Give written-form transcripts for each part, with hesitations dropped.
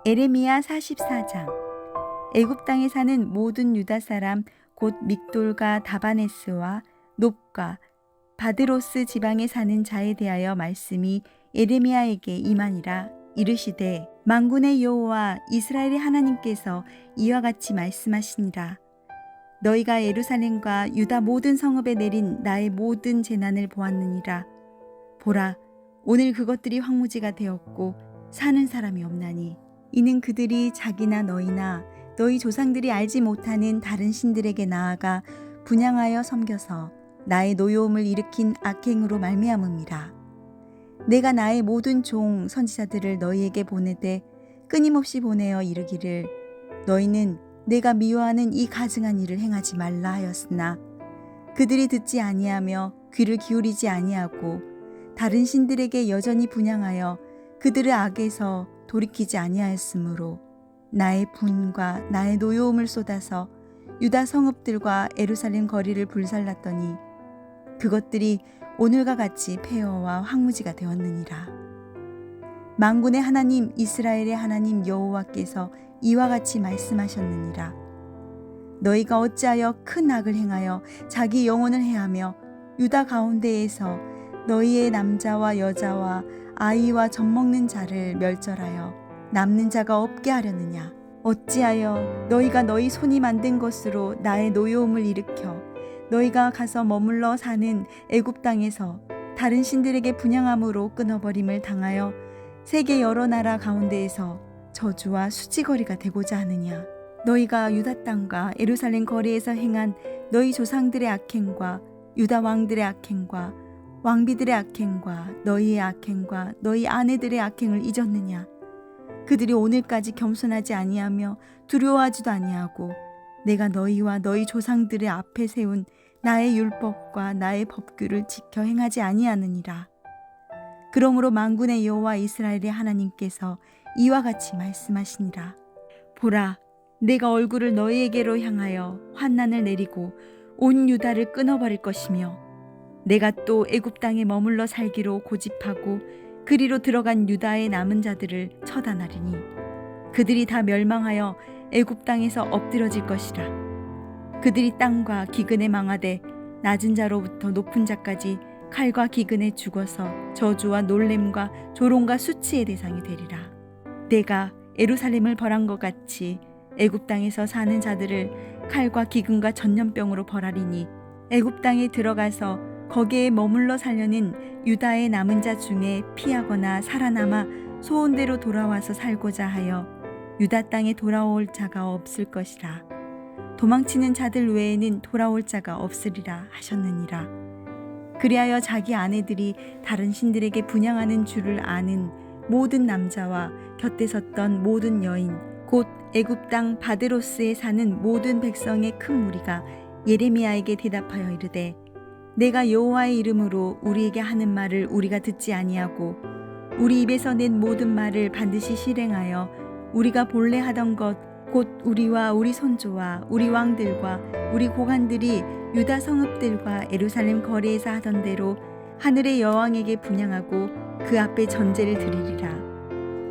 에레미야 44장. 애굽 땅에 사는 모든 유다 사람 곧 믹돌과 다바네스와 놉과 바드로스 지방에 사는 자에 대하여 말씀이 에레미야에게 임하니라. 이르시되 만군의 여호와 이스라엘의 하나님께서 이와 같이 말씀하시니라. 너희가 예루살렘과 유다 모든 성읍에 내린 나의 모든 재난을 보았느니라. 보라, 오늘 그것들이 황무지가 되었고 사는 사람이 없나니 이는 그들이 자기나 너희나 너희 조상들이 알지 못하는 다른 신들에게 나아가 분향하여 섬겨서 나의 노여움을 일으킨 악행으로 말미암음이라. 내가 나의 모든 종 선지자들을 너희에게 보내되 끊임없이 보내어 이르기를 너희는 내가 미워하는 이 가증한 일을 행하지 말라 하였으나 그들이 듣지 아니하며 귀를 기울이지 아니하고 다른 신들에게 여전히 분향하여 그들의 악에서 돌이키지 아니하였으므로 나의 분과 나의 노여움을 쏟아서 유다 성읍들과 예루살렘 거리를 불살랐더니 그것들이 오늘과 같이 폐허와 황무지가 되었느니라. 만군의 하나님 이스라엘의 하나님 여호와께서 이와 같이 말씀하셨느니라. 너희가 어찌하여 큰 악을 행하여 자기 영혼을 해하며 유다 가운데에서 너희의 남자와 여자와 아이와 젖먹는 자를 멸절하여 남는 자가 없게 하려느냐. 어찌하여 너희가 너희 손이 만든 것으로 나의 노여움을 일으켜 너희가 가서 머물러 사는 애굽 땅에서 다른 신들에게 분향함으로 끊어버림을 당하여 세계 여러 나라 가운데에서 저주와 수치거리가 되고자 하느냐. 너희가 유다 땅과 예루살렘 거리에서 행한 너희 조상들의 악행과 유다 왕들의 악행과 왕비들의 악행과 너희의 악행과 너희 아내들의 악행을 잊었느냐. 그들이 오늘까지 겸손하지 아니하며 두려워하지도 아니하고 내가 너희와 너희 조상들의 앞에 세운 나의 율법과 나의 법규를 지켜 행하지 아니하느니라. 그러므로 만군의 여호와 이스라엘의 하나님께서 이와 같이 말씀하시니라. 보라, 내가 얼굴을 너희에게로 향하여 환난을 내리고 온 유다를 끊어버릴 것이며 내가 또 애굽 땅에 머물러 살기로 고집하고 그리로 들어간 유다의 남은 자들을 처단하리니 그들이 다 멸망하여 애굽 땅에서 엎드러질 것이라. 그들이 땅과 기근에 망하되 낮은 자로부터 높은 자까지 칼과 기근에 죽어서 저주와 놀램과 조롱과 수치의 대상이 되리라. 내가 예루살렘을 벌한 것 같이 애굽 땅에서 사는 자들을 칼과 기근과 전염병으로 벌하리니 애굽 땅에 들어가서 거기에 머물러 살려는 유다의 남은 자 중에 피하거나 살아남아 소원대로 돌아와서 살고자 하여 유다 땅에 돌아올 자가 없을 것이라. 도망치는 자들 외에는 돌아올 자가 없으리라 하셨느니라. 그리하여 자기 아내들이 다른 신들에게 분향하는 줄을 아는 모든 남자와 곁에 섰던 모든 여인 곧 애굽 땅 바드로스에 사는 모든 백성의 큰 무리가 예레미야에게 대답하여 이르되 내가 여호와의 이름으로 우리에게 하는 말을 우리가 듣지 아니하고 우리 입에서 낸 모든 말을 반드시 실행하여 우리가 본래 하던 것 곧 우리와 우리 손조와 우리 왕들과 우리 고관들이 유다 성읍들과 예루살렘 거리에서 하던 대로 하늘의 여왕에게 분향하고 그 앞에 전제를 드리리라.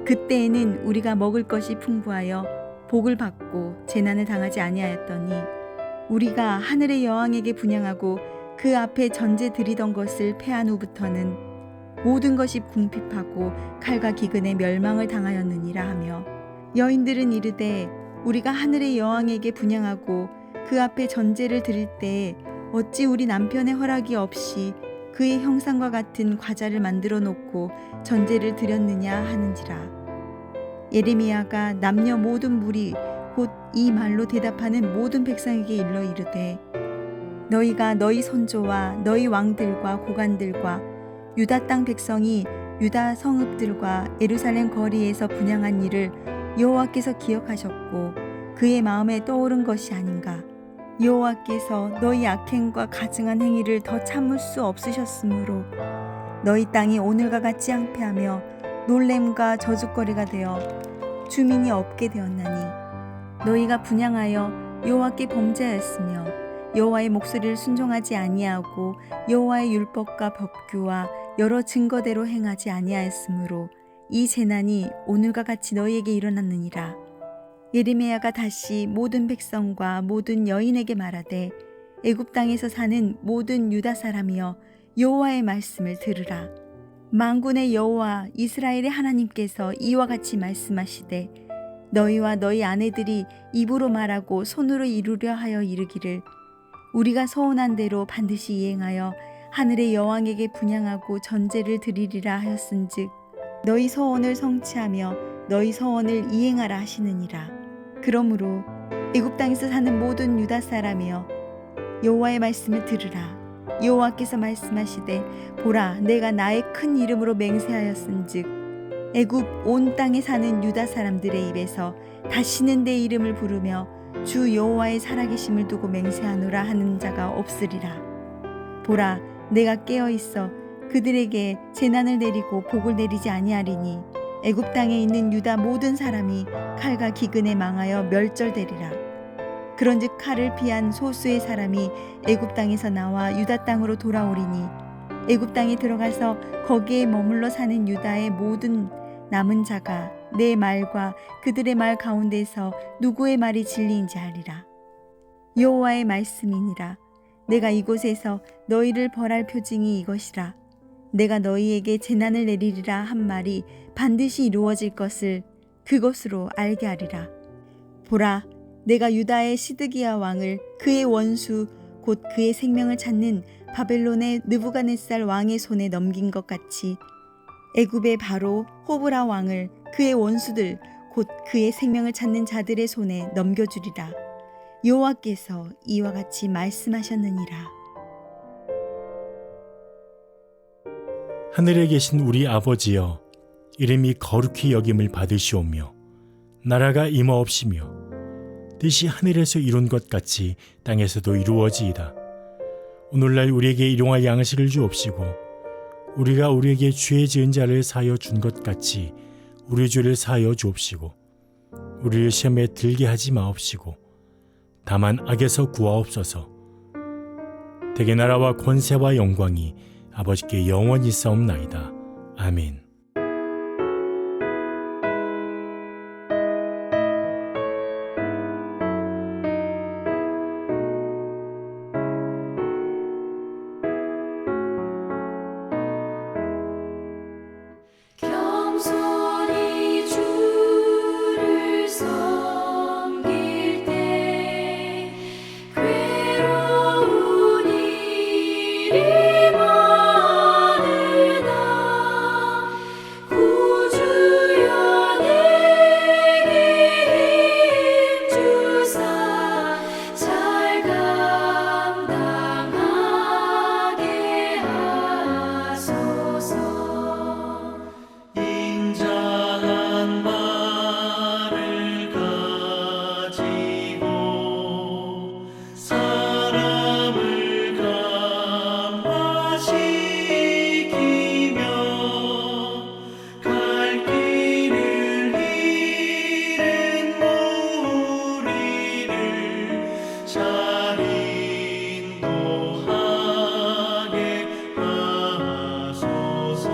그때에는 우리가 먹을 것이 풍부하여 복을 받고 재난을 당하지 아니하였더니 우리가 하늘의 여왕에게 분향하고 그 앞에 전제 드리던 것을 패한 후부터는 모든 것이 궁핍하고 칼과 기근에 멸망을 당하였느니라 하며 여인들은 이르되 우리가 하늘의 여왕에게 분향하고 그 앞에 전제를 드릴 때에 어찌 우리 남편의 허락이 없이 그의 형상과 같은 과자를 만들어 놓고 전제를 드렸느냐 하는지라. 예레미야가 남녀 모든 무리 곧 이 말로 대답하는 모든 백성에게 일러 이르되 너희가 너희 손조와 너희 왕들과 고관들과 유다 땅 백성이 유다 성읍들과 예루살렘 거리에서 분향한 일을 여호와께서 기억하셨고 그의 마음에 떠오른 것이 아닌가. 여호와께서 너희 악행과 가증한 행위를 더 참을 수 없으셨으므로 너희 땅이 오늘과 같이 황폐하며 놀램과 저주거리가 되어 주민이 없게 되었나니 너희가 분향하여 여호와께 범죄하였으며 여호와의 목소리를 순종하지 아니하고 여호와의 율법과 법규와 여러 증거대로 행하지 아니하였으므로 이 재난이 오늘과 같이 너희에게 일어났느니라. 예레미야가 다시 모든 백성과 모든 여인에게 말하되 애굽 땅에서 사는 모든 유다 사람이여 여호와의 말씀을 들으라. 만군의 여호와 이스라엘의 하나님께서 이와 같이 말씀하시되 너희와 너희 아내들이 입으로 말하고 손으로 이루려 하여 이르기를 우리가 서원한 대로 반드시 이행하여 하늘의 여왕에게 분향하고 전제를 드리리라 하였은즉 너희 서원을 성취하며 너희 서원을 이행하라 하시느니라. 그러므로 애굽 땅에서 사는 모든 유다 사람이여 여호와의 말씀을 들으라. 여호와께서 말씀하시되 보라 내가 나의 큰 이름으로 맹세하였은즉 애굽 온 땅에 사는 유다 사람들의 입에서 다시는 내 이름을 부르며 주 여호와의 살아계심을 두고 맹세하노라 하는 자가 없으리라. 보라 내가 깨어 있어 그들에게 재난을 내리고 복을 내리지 아니하리니 애굽 땅에 있는 유다 모든 사람이 칼과 기근에 망하여 멸절되리라. 그런즉 칼을 피한 소수의 사람이 애굽 땅에서 나와 유다 땅으로 돌아오리니 애굽 땅에 들어가서 거기에 머물러 사는 유다의 모든 남은 자가 내 말과 그들의 말 가운데서 누구의 말이 진리인지 알리라. 여호와의 말씀이니라. 내가 이곳에서 너희를 벌할 표징이 이것이라. 내가 너희에게 재난을 내리리라 한 말이 반드시 이루어질 것을 그것으로 알게 하리라. 보라 내가 유다의 시드기야 왕을 그의 원수 곧 그의 생명을 찾는 바벨론의 느부갓네살 왕의 손에 넘긴 것 같이 애굽의 바로 호브라 왕을 그의 원수들 곧 그의 생명을 찾는 자들의 손에 넘겨주리라. 여호와께서 이와 같이 말씀하셨느니라. 하늘에 계신 우리 아버지여, 이름이 거룩히 여김을 받으시오며 나라가 임하옵시며 뜻이 하늘에서 이룬 것 같이 땅에서도 이루어지이다. 오늘날 우리에게 일용할 양식을 주옵시고 우리가 우리에게 죄 지은 자를 사하여 준 것 같이 우리 죄를 사하여 주옵시고 우리를 시험에 들게 하지 마옵시고 다만 악에서 구하옵소서. 대개 나라와 권세와 영광이 아버지께 영원히 있사옵나이다. 아멘. 겸손히 주를 섬길 때 괴로운 일이 많으나 구주여 내게 힘 주사 잘 감당하게 하소서. 인자한 말을 가지고 사람을 감화시키며 갈 길을 잃은 무리를 잘 인도하게 하소서.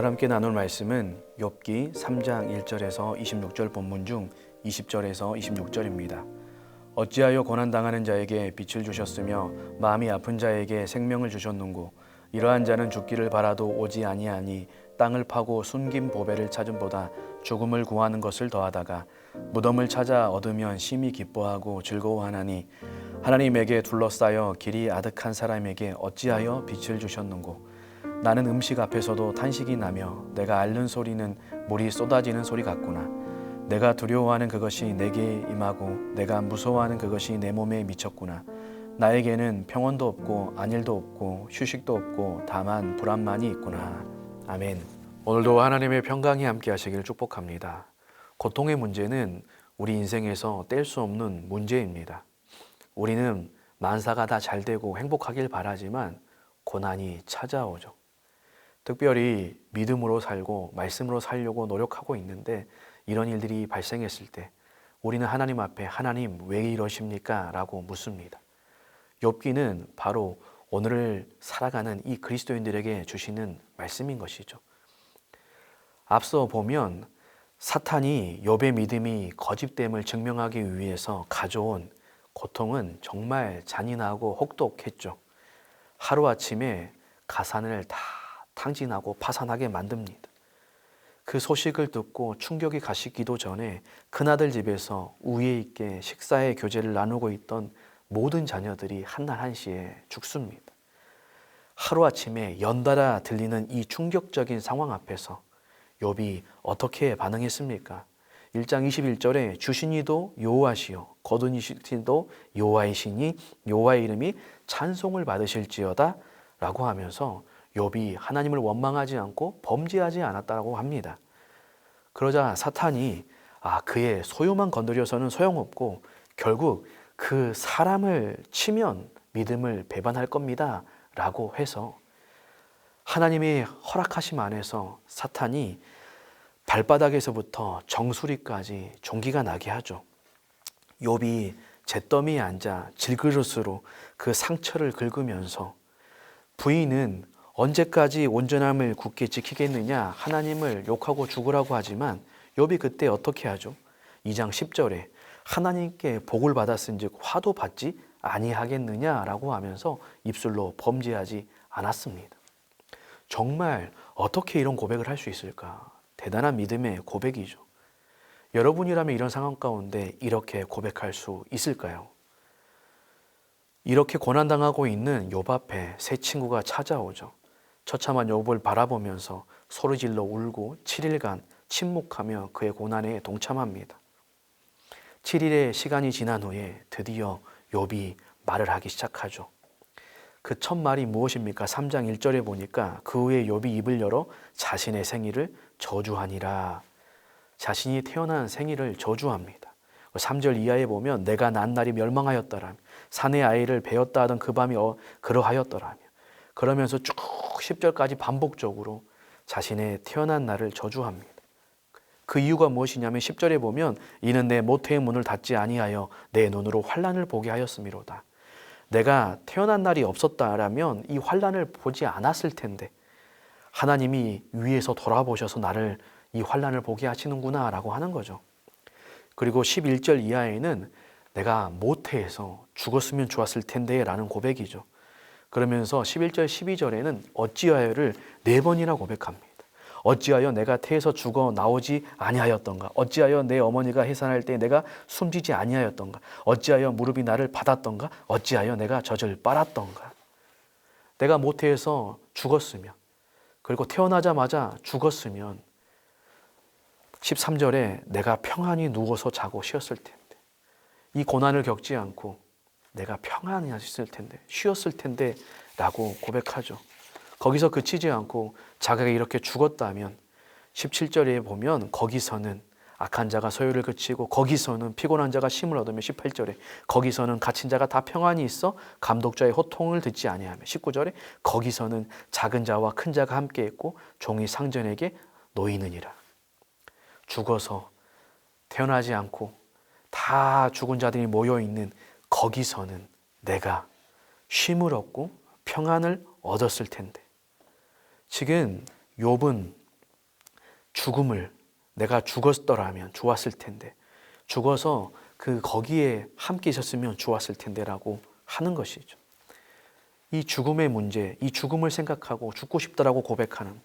오늘 함께 나눌 말씀은 욥기 3장 1절에서 26절 본문 중 20절에서 26절입니다. 어찌하여 고난당하는 자에게 빛을 주셨으며 마음이 아픈 자에게 생명을 주셨는고 이러한 자는 죽기를 바라도 오지 아니하니 땅을 파고 숨긴 보배를 찾음보다 죽음을 구하는 것을 더하다가 무덤을 찾아 얻으면 심히 기뻐하고 즐거워하나니 하나님에게 둘러싸여 길이 아득한 사람에게 어찌하여 빛을 주셨는고 나는 음식 앞에서도 탄식이 나며 내가 앓는 소리는 물이 쏟아지는 소리 같구나. 내가 두려워하는 그것이 내게 임하고 내가 무서워하는 그것이 내 몸에 미쳤구나. 나에게는 평온도 없고 안일도 없고 휴식도 없고 다만 불안만이 있구나. 아멘. 오늘도 하나님의 평강이 함께 하시기를 축복합니다. 고통의 문제는 우리 인생에서 뗄 수 없는 문제입니다. 우리는 만사가 다 잘 되고 행복하길 바라지만 고난이 찾아오죠. 특별히 믿음으로 살고 말씀으로 살려고 노력하고 있는데 이런 일들이 발생했을 때 우리는 하나님 앞에 하나님 왜 이러십니까? 라고 묻습니다. 욥기는 바로 오늘을 살아가는 이 그리스도인들에게 주시는 말씀인 것이죠. 앞서 보면 사탄이 욥의 믿음이 거짓됨을 증명하기 위해서 가져온 고통은 정말 잔인하고 혹독했죠. 하루아침에 가산을 다 탕진하고 파산하게 만듭니다. 그 소식을 듣고 충격이 가시기도 전에 큰아들 집에서 우애 있게 식사의 교제를 나누고 있던 모든 자녀들이 한날 한시에 죽습니다. 하루아침에 연달아 들리는 이 충격적인 상황 앞에서 욥이 어떻게 반응했습니까? 1장 21절에 주시니도 여호와시요 거두니시도 여호와이시니 여호와의 이름이 찬송을 받으실지어다 라고 하면서 욥이 하나님을 원망하지 않고 범죄하지 않았다고 합니다. 그러자 사탄이 그의 소유만 건드려서는 소용없고 결국 그 사람을 치면 믿음을 배반할 겁니다 라고 해서 하나님의 허락하심 안에서 사탄이 발바닥에서부터 정수리까지 종기가 나게 하죠. 욥이 잿더미에 앉아 질그릇으로 그 상처를 긁으면서 부인은 언제까지 온전함을 굳게 지키겠느냐 하나님을 욕하고 죽으라고 하지만 욥이 그때 어떻게 하죠? 2장 10절에 하나님께 복을 받았은즉 화도 받지 아니하겠느냐라고 하면서 입술로 범죄하지 않았습니다. 정말 어떻게 이런 고백을 할 수 있을까? 대단한 믿음의 고백이죠. 여러분이라면 이런 상황 가운데 이렇게 고백할 수 있을까요? 이렇게 고난당하고 있는 욥 앞에 세 친구가 찾아오죠. 처참한 욥을 바라보면서 소리질러 울고 7일간 침묵하며 그의 고난에 동참합니다. 7일의 시간이 지난 후에 드디어 욥이 말을 하기 시작하죠. 그 첫 말이 무엇입니까? 3장 1절에 보니까 그 후에 욥이 입을 열어 자신의 생일을 저주하니라. 자신이 태어난 생일을 저주합니다. 3절 이하에 보면 내가 난 날이 멸망하였더라며 사내 아이를 베었다 하던 그 밤이 그러하였더라며 그러면서 쭉 10절까지 반복적으로 자신의 태어난 날을 저주합니다. 그 이유가 무엇이냐면 10절에 보면 이는 내 모태의 문을 닫지 아니하여 내 눈으로 환난을 보게 하였음이로다. 내가 태어난 날이 없었다라면 이 환난을 보지 않았을 텐데 하나님이 위에서 돌아보셔서 나를 이 환난을 보게 하시는구나 라고 하는 거죠. 그리고 11절 이하에는 내가 모태에서 죽었으면 좋았을 텐데 라는 고백이죠. 그러면서 11절 12절에는 어찌하여를 4번이나 고백합니다. 어찌하여 내가 태에서 죽어 나오지 아니하였던가? 어찌하여 내 어머니가 해산할 때 내가 숨지지 아니하였던가? 어찌하여 무릎이 나를 받았던가? 어찌하여 내가 젖을 빨았던가? 내가 모태에서 죽었으면 그리고 태어나자마자 죽었으면 13절에 내가 평안히 누워서 자고 쉬었을 텐데 이 고난을 겪지 않고 내가 평안히 있을 텐데 쉬었을 텐데 라고 고백하죠. 거기서 그치지 않고 자기가 이렇게 죽었다면 17절에 보면 거기서는 악한 자가 소유를 그치고 거기서는 피곤한 자가 쉼을 얻으며 18절에 거기서는 갇힌 자가 다 평안히 있어 감독자의 호통을 듣지 아니하며 19절에 거기서는 작은 자와 큰 자가 함께 있고 종이 상전에게 놓이느니라. 죽어서 태어나지 않고 다 죽은 자들이 모여있는 거기서는 내가 쉼을 얻고 평안을 얻었을 텐데 지금 욥은 죽음을 내가 죽었더라면 좋았을 텐데, 죽어서 거기에 함께 있었으면 좋았을 텐데라고 하는 것이죠. 이 죽음의 문제, 이 죽음을 생각하고 죽고 싶다라고 고백하는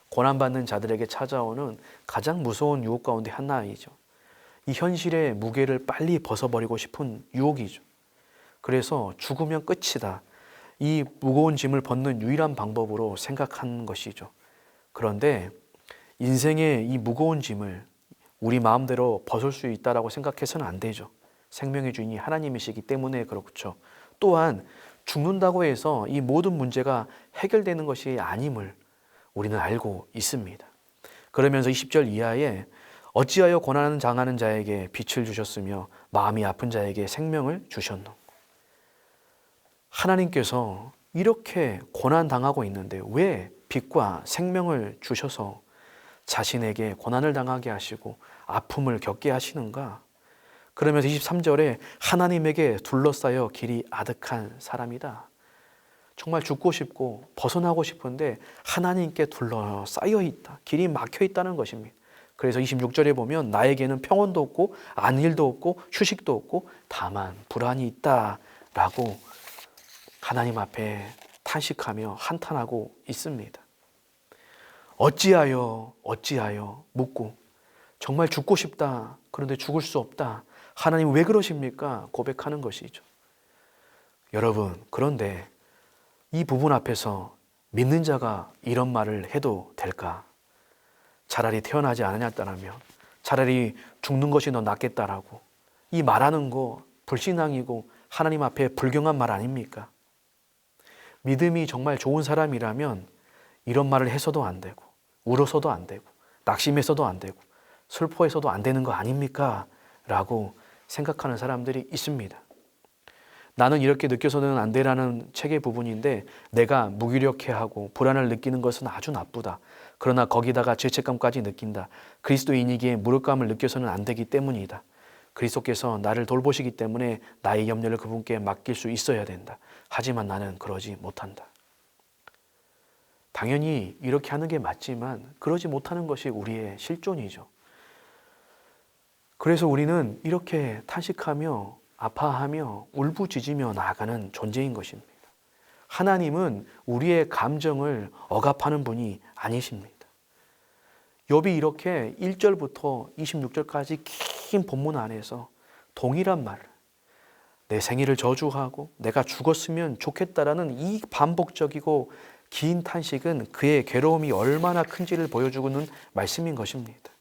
고난받는 자들에게 찾아오는 가장 무서운 유혹 가운데 하나이죠. 이 현실의 무게를 빨리 벗어버리고 싶은 유혹이죠. 그래서 죽으면 끝이다. 이 무거운 짐을 벗는 유일한 방법으로 생각하는 것이죠. 그런데 인생의 이 무거운 짐을 우리 마음대로 벗을 수 있다라고 생각해서는 안 되죠. 생명의 주인이 하나님이시기 때문에 그렇죠. 또한 죽는다고 해서 이 모든 문제가 해결되는 것이 아님을 우리는 알고 있습니다. 그러면서 20절 이하에 어찌하여 고난을 당하는 자에게 빛을 주셨으며 마음이 아픈 자에게 생명을 주셨노. 하나님께서 이렇게 고난당하고 있는데 왜 빛과 생명을 주셔서 자신에게 고난을 당하게 하시고 아픔을 겪게 하시는가? 그러면서 23절에 하나님에게 둘러싸여 길이 아득한 사람이다. 정말 죽고 싶고 벗어나고 싶은데 하나님께 둘러싸여 있다. 길이 막혀 있다는 것입니다. 그래서 26절에 보면 나에게는 평온도 없고 안일도 없고 휴식도 없고 다만 불안이 있다라고 하나님 앞에 탄식하며 한탄하고 있습니다. 어찌하여 묻고 정말 죽고 싶다. 그런데 죽을 수 없다. 하나님 왜 그러십니까? 고백하는 것이죠. 여러분, 그런데 이 부분 앞에서 믿는 자가 이런 말을 해도 될까? 차라리 태어나지 않았다라면, 차라리 죽는 것이 더 낫겠다라고. 이 말하는 거 불신앙이고 하나님 앞에 불경한 말 아닙니까? 믿음이 정말 좋은 사람이라면 이런 말을 해서도 안 되고, 울어서도 안 되고, 낙심해서도 안 되고, 슬퍼해서도 안 되는 거 아닙니까? 라고 생각하는 사람들이 있습니다. 나는 이렇게 느껴서는 안 되라는 책의 부분인데, 내가 무기력해하고 불안을 느끼는 것은 아주 나쁘다. 그러나 거기다가 죄책감까지 느낀다. 그리스도인이기에 무력감을 느껴서는 안 되기 때문이다. 그리스도께서 나를 돌보시기 때문에 나의 염려를 그분께 맡길 수 있어야 된다. 하지만 나는 그러지 못한다. 당연히 이렇게 하는 게 맞지만 그러지 못하는 것이 우리의 실존이죠. 그래서 우리는 이렇게 탄식하며 아파하며 울부짖으며 나아가는 존재인 것입니다. 하나님은 우리의 감정을 억압하는 분이 아니십니다. 욥이 이렇게 1절부터 26절까지 긴 본문 안에서 동일한 말을, 내 생일을 저주하고 내가 죽었으면 좋겠다라는 이 반복적이고 긴 탄식은 그의 괴로움이 얼마나 큰지를 보여주고는 말씀인 것입니다.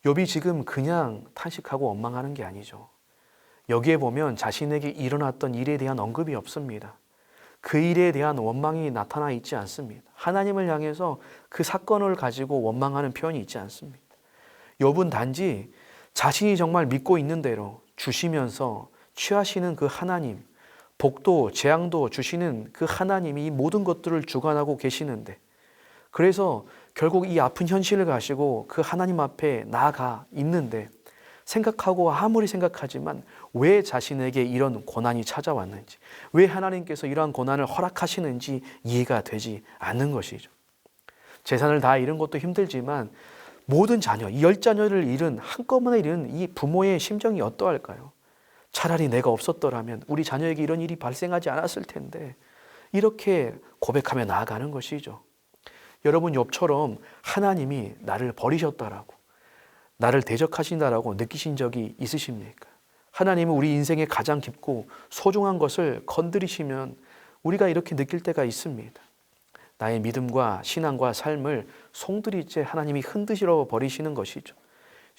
욥이 지금 그냥 탄식하고 원망하는 게 아니죠. 여기에 보면 자신에게 일어났던 일에 대한 언급이 없습니다. 그 일에 대한 원망이 나타나 있지 않습니다. 하나님을 향해서 그 사건을 가지고 원망하는 표현이 있지 않습니다. 욥은 단지 자신이 정말 믿고 있는 대로 주시면서 취하시는 그 하나님, 복도 재앙도 주시는 그 하나님이 이 모든 것들을 주관하고 계시는데, 그래서 결국 이 아픈 현실을 가지고 그 하나님 앞에 나아가 있는데, 생각하고 아무리 생각하지만 왜 자신에게 이런 고난이 찾아왔는지, 왜 하나님께서 이러한 고난을 허락하시는지 이해가 되지 않는 것이죠. 재산을 다 잃은 것도 힘들지만 모든 자녀, 이 10자녀를 잃은, 한꺼번에 잃은 이 부모의 심정이 어떠할까요? 차라리 내가 없었더라면 우리 자녀에게 이런 일이 발생하지 않았을 텐데, 이렇게 고백하며 나아가는 것이죠. 여러분, 욥처럼 하나님이 나를 버리셨다라고, 나를 대적하신다라고 느끼신 적이 있으십니까? 하나님은 우리 인생의 가장 깊고 소중한 것을 건드리시면 우리가 이렇게 느낄 때가 있습니다. 나의 믿음과 신앙과 삶을 송두리째 하나님이 흔드시러 버리시는 것이죠.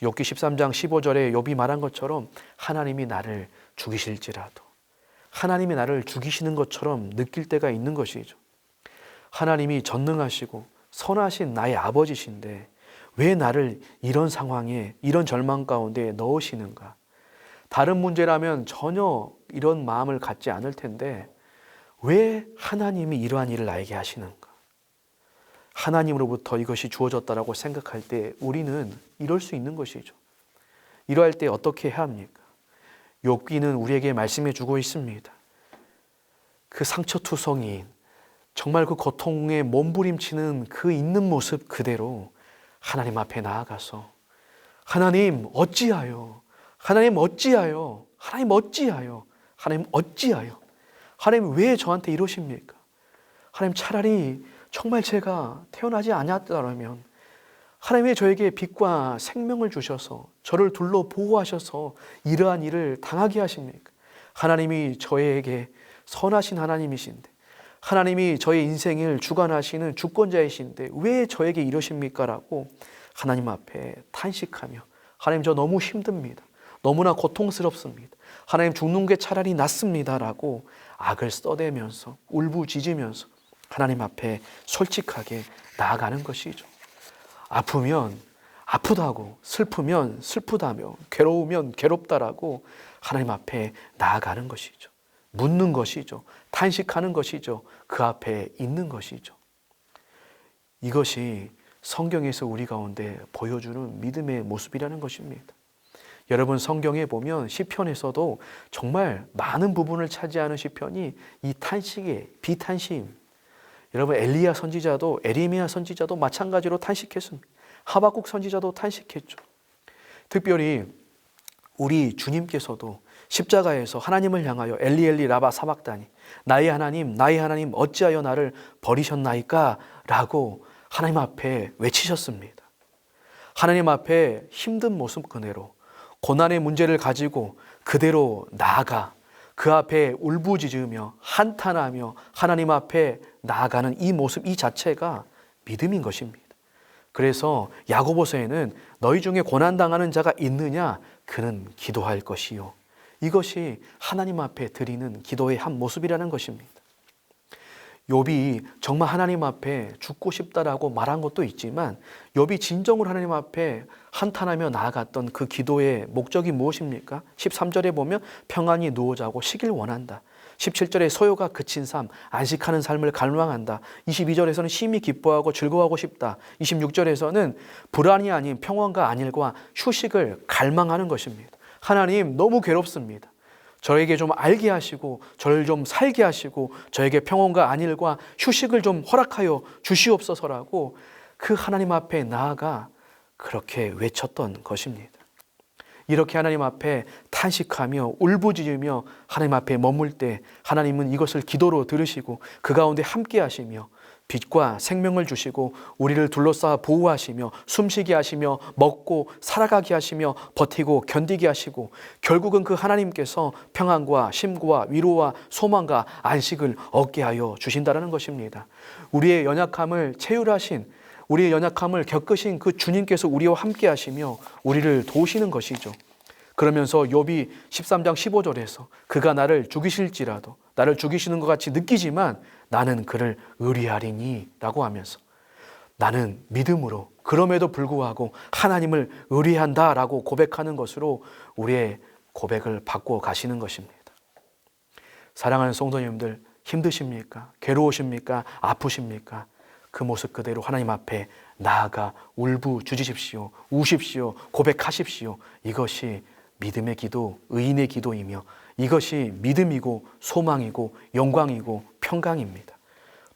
욥기 13장 15절에 욥이 말한 것처럼 하나님이 나를 죽이실지라도, 하나님이 나를 죽이시는 것처럼 느낄 때가 있는 것이죠. 하나님이 전능하시고 선하신 나의 아버지신데 왜 나를 이런 상황에, 이런 절망 가운데 넣으시는가? 다른 문제라면 전혀 이런 마음을 갖지 않을 텐데 왜 하나님이 이러한 일을 나에게 하시는가? 하나님으로부터 이것이 주어졌다라고 생각할 때 우리는 이럴 수 있는 것이죠. 이러할 때 어떻게 해야 합니까? 욥기는 우리에게 말씀해 주고 있습니다. 그 상처투성이인, 정말 그 고통에 몸부림치는 그 있는 모습 그대로 하나님 앞에 나아가서 하나님 어찌하여, 하나님 어찌하여, 하나님 어찌하여, 하나님 어찌하여, 하나님 왜 저한테 이러십니까? 하나님 차라리 정말 제가 태어나지 않았더라면 하나님 왜 저에게 빛과 생명을 주셔서 저를 둘러 보호하셔서 이러한 일을 당하게 하십니까? 하나님이 저에게 선하신 하나님이신데, 하나님이 저의 인생을 주관하시는 주권자이신데 왜 저에게 이러십니까? 라고 하나님 앞에 탄식하며, 하나님 저 너무 힘듭니다. 너무나 고통스럽습니다. 하나님 죽는 게 차라리 낫습니다. 라고 악을 써대면서 울부짖으면서 하나님 앞에 솔직하게 나아가는 것이죠. 아프면 아프다고, 슬프면 슬프다며, 괴로우면 괴롭다라고 하나님 앞에 나아가는 것이죠. 묻는 것이죠. 탄식하는 것이죠. 그 앞에 있는 것이죠. 이것이 성경에서 우리 가운데 보여주는 믿음의 모습이라는 것입니다. 여러분, 성경에 보면 시편에서도 정말 많은 부분을 차지하는 시편이 이 탄식의 비탄심. 여러분, 엘리야 선지자도, 에레미야 선지자도 마찬가지로 탄식했습니다. 하박국 선지자도 탄식했죠. 특별히 우리 주님께서도 십자가에서 하나님을 향하여 엘리 엘리 라바 사박다니, 나의 하나님 어찌하여 나를 버리셨나이까? 라고 하나님 앞에 외치셨습니다. 하나님 앞에 힘든 모습 그대로, 고난의 문제를 가지고 그대로 나아가 그 앞에 울부짖으며 한탄하며 하나님 앞에 나아가는 이 모습, 이 자체가 믿음인 것입니다. 그래서 야고보서에는 너희 중에 고난당하는 자가 있느냐? 그는 기도할 것이요. 이것이 하나님 앞에 드리는 기도의 한 모습이라는 것입니다. 욥이 정말 하나님 앞에 죽고 싶다라고 말한 것도 있지만, 욥이 진정으로 하나님 앞에 한탄하며 나아갔던 그 기도의 목적이 무엇입니까? 13절에 보면 평안히 누워 자고 쉬길 원한다. 17절에 소요가 그친 삶, 안식하는 삶을 갈망한다. 22절에서는 심히 기뻐하고 즐거워하고 싶다. 26절에서는 불안이 아닌 평안과 안일과 휴식을 갈망하는 것입니다. 하나님, 너무 괴롭습니다. 저에게 좀 알게 하시고 저를 좀 살게 하시고 저에게 평온과 안일과 휴식을 좀 허락하여 주시옵소서라고 그 하나님 앞에 나아가 그렇게 외쳤던 것입니다. 이렇게 하나님 앞에 탄식하며 울부짖으며 하나님 앞에 머물 때 하나님은 이것을 기도로 들으시고 그 가운데 함께 하시며 빛과 생명을 주시고 우리를 둘러싸 보호하시며 숨쉬게 하시며 먹고 살아가게 하시며 버티고 견디게 하시고 결국은 그 하나님께서 평안과 쉼과 위로와 소망과 안식을 얻게 하여 주신다는 것입니다. 우리의 연약함을 체휼하신, 우리의 연약함을 겪으신 그 주님께서 우리와 함께 하시며 우리를 도우시는 것이죠. 그러면서 욥이 13장 15절에서 그가 나를 죽이실지라도, 나를 죽이시는 것 같이 느끼지만 나는 그를 의리하리니 라고 하면서 나는 믿음으로 그럼에도 불구하고 하나님을 의리한다 라고 고백하는 것으로 우리의 고백을 받고 가시는 것입니다. 사랑하는 성도님들, 힘드십니까? 괴로우십니까? 아프십니까? 그 모습 그대로 하나님 앞에 나아가 울부짖으십시오. 우십시오. 고백하십시오. 이것이 믿음의 기도, 의인의 기도이며 이것이 믿음이고 소망이고 영광이고 평강입니다.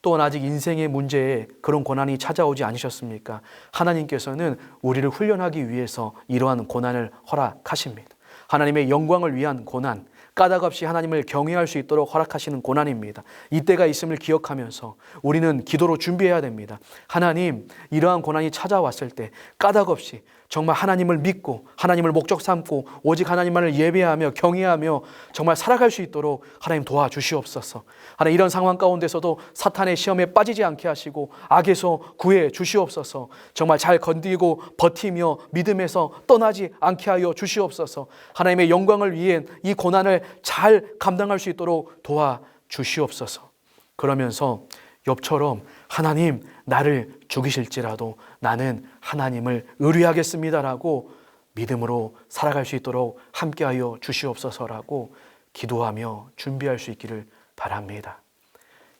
또한 아직 인생의 문제에 그런 고난이 찾아오지 않으셨습니까? 하나님께서는 우리를 훈련하기 위해서 이러한 고난을 허락하십니다. 하나님의 영광을 위한 고난, 까닭 없이 하나님을 경외할 수 있도록 허락하시는 고난입니다. 이때가 있음을 기억하면서 우리는 기도로 준비해야 됩니다. 하나님, 이러한 고난이 찾아왔을 때 까닭 없이 정말 하나님을 믿고 하나님을 목적 삼고 오직 하나님만을 예배하며 경외하며 정말 살아갈 수 있도록 하나님 도와주시옵소서. 하나님, 이런 상황 가운데서도 사탄의 시험에 빠지지 않게 하시고 악에서 구해 주시옵소서. 정말 잘 건디고 버티며 믿음에서 떠나지 않게 하여 주시옵소서. 하나님의 영광을 위해 이 고난을 잘 감당할 수 있도록 도와주시옵소서. 그러면서 욥처럼 하나님, 나를 죽이실지라도 나는 하나님을 의뢰하겠습니다라고 믿음으로 살아갈 수 있도록 함께하여 주시옵소서라고 기도하며 준비할 수 있기를 바랍니다.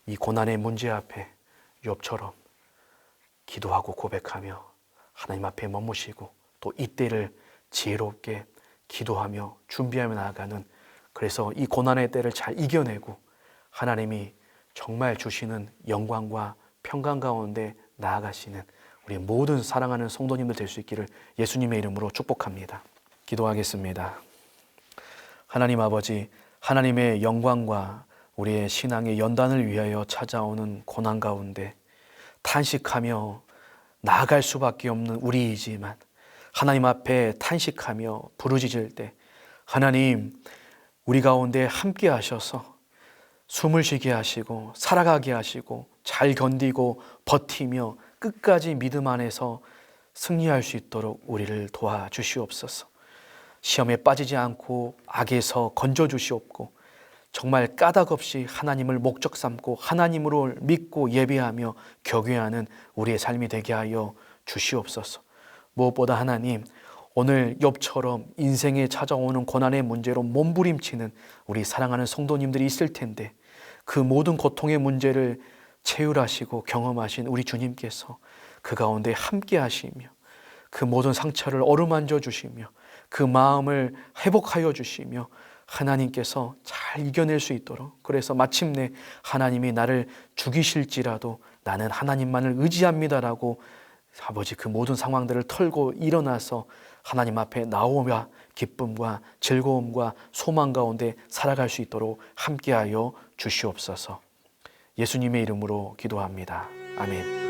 이 고난의 문제 앞에 욥처럼 기도하고 고백하며 하나님 앞에 머무시고 또 이때를 지혜롭게 기도하며 준비하며 나아가는, 그래서 이 고난의 때를 잘 이겨내고 하나님이 정말 주시는 영광과 평강 가운데 나아가시는 우리 모든 사랑하는 성도님들 될 수 있기를 예수님의 이름으로 축복합니다. 기도하겠습니다. 하나님 아버지, 하나님의 영광과 우리의 신앙의 연단을 위하여 찾아오는 고난 가운데 탄식하며 나아갈 수밖에 없는 우리이지만 하나님 앞에 탄식하며 부르짖을 때 하나님 우리 가운데 함께 하셔서 숨을 쉬게 하시고 살아가게 하시고 잘 견디고 버티며 끝까지 믿음 안에서 승리할 수 있도록 우리를 도와주시옵소서. 시험에 빠지지 않고 악에서 건져주시옵고 정말 까닭 없이 하나님을 목적 삼고 하나님으로 믿고 예배하며 경외하는 우리의 삶이 되게 하여 주시옵소서. 무엇보다 하나님, 오늘 욥처럼 인생에 찾아오는 고난의 문제로 몸부림치는 우리 사랑하는 성도님들이 있을 텐데 그 모든 고통의 문제를 체휼하시고 경험하신 우리 주님께서 그 가운데 함께 하시며 그 모든 상처를 어루만져 주시며 그 마음을 회복하여 주시며 하나님께서 잘 이겨낼 수 있도록, 그래서 마침내 하나님이 나를 죽이실지라도 나는 하나님만을 의지합니다라고 아버지 그 모든 상황들을 털고 일어나서 하나님 앞에 나오며 기쁨과 즐거움과 소망 가운데 살아갈 수 있도록 함께하여 주시옵소서. 예수님의 이름으로 기도합니다. 아멘.